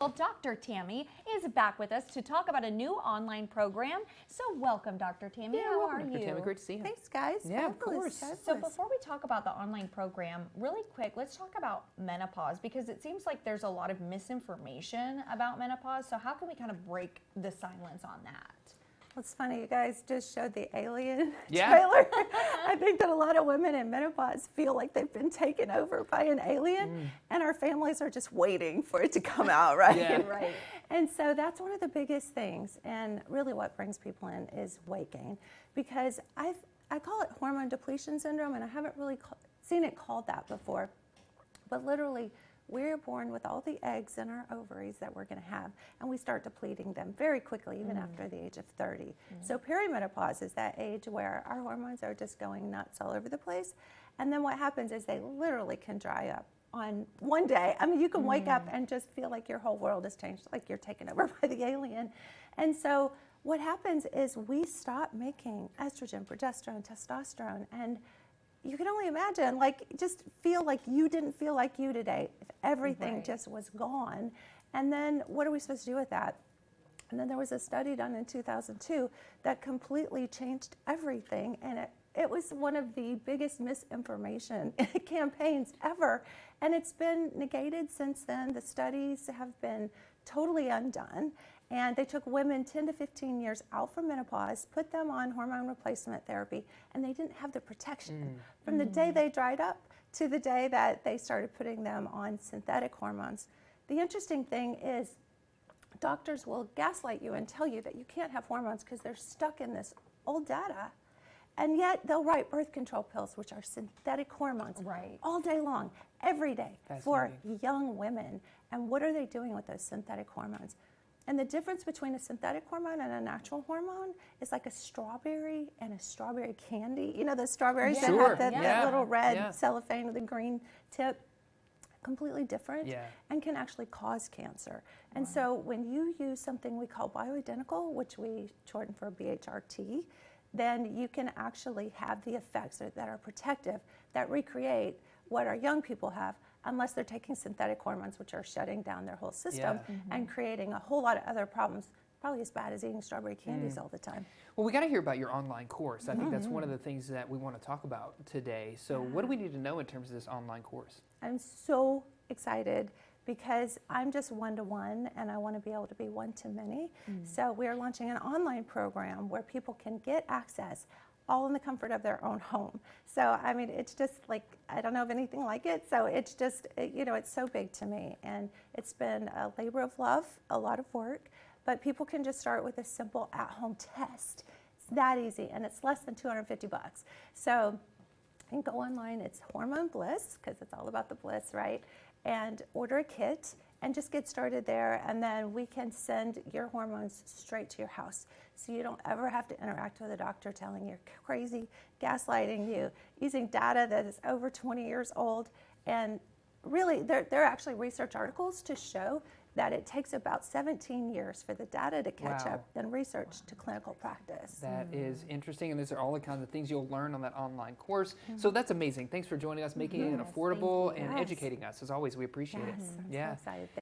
Well, Dr. Tammy is back with us to talk about a new online program. So welcome, Dr. Tammy. How are Dr. you? Tammy, great to see you. Thanks, guys. Yeah, of Fabulous, course. So before we talk about the online program, really quick, let's talk about menopause because it seems like there's a lot of misinformation about menopause. So how can we kind of break the silence on that? Well, it's funny, you guys just showed the Alien Yeah. trailer. I think that a lot of women in menopause feel like they've been taken over by an alien, and our families are just waiting for it to come out, right? Yeah. Right. And so that's one of the biggest things, and really what brings people in is weight gain, because I call it hormone depletion syndrome, and I haven't really seen it called that before, but literally, we're born with all the eggs in our ovaries that we're going to have, and we start depleting them very quickly, even after the age of 30. So perimenopause is that age where our hormones are just going nuts all over the place, and then what happens is they literally can dry up on one day. I mean, you can wake up and just feel like your whole world has changed, like you're taken over by the alien. And so what happens is we stop making estrogen, progesterone, testosterone, and you can only imagine, like, just feel like you didn't feel like you today if everything just was gone. And then what are we supposed to do with that? And then there was a study done in 2002 that completely changed everything, and it was one of the biggest misinformation campaigns ever, and it's been negated since then. The studies have been totally undone, and they took women 10 to 15 years out from menopause, put them on hormone replacement therapy, and they didn't have the protection from the day they dried up to the day that they started putting them on synthetic hormones. The interesting thing is doctors will gaslight you and tell you that you can't have hormones because they're stuck in this old data. And yet they'll write birth control pills, which are synthetic hormones, all day long, every day for young women. And what are they doing with those synthetic hormones? And the difference between a synthetic hormone and a natural hormone is like a strawberry and a strawberry candy. You know those strawberries that have that little red cellophane with a green tip? Completely different and can actually cause cancer. And so when you use something we call bioidentical, which we shorten for BHRT, then you can actually have the effects that are protective, that recreate what our young people have, unless they're taking synthetic hormones, which are shutting down their whole system and creating a whole lot of other problems, probably as bad as eating strawberry candies all the time. Well, we got to hear about your online course. I think that's one of the things that we want to talk about today. So what do we need to know in terms of this online course? I'm so excited because I'm just one-to-one and I want to be able to be one-to-many. So we are launching an online program where people can get access all in the comfort of their own home. So, I mean, it's just like, I don't know of anything like it. So it's just, you know, it's so big to me. And it's been a labor of love, a lot of work, but people can just start with a simple at-home test. It's that easy, and it's less than 250 bucks. So you can go online, it's Hormone Bliss, because it's all about the bliss, right? And order a kit and just get started there, and then we can send your hormones straight to your house. So you don't ever have to interact with a doctor telling you're crazy, gaslighting you, using data that is over 20 years old. And really, there are actually research articles to show that it takes about 17 years for the data to catch up and research to clinical practice. That is interesting, and these are all the kinds of things you'll learn on that online course. So that's amazing. Thanks for joining us, making it affordable and educating us. As always, we appreciate it. I'm so excited.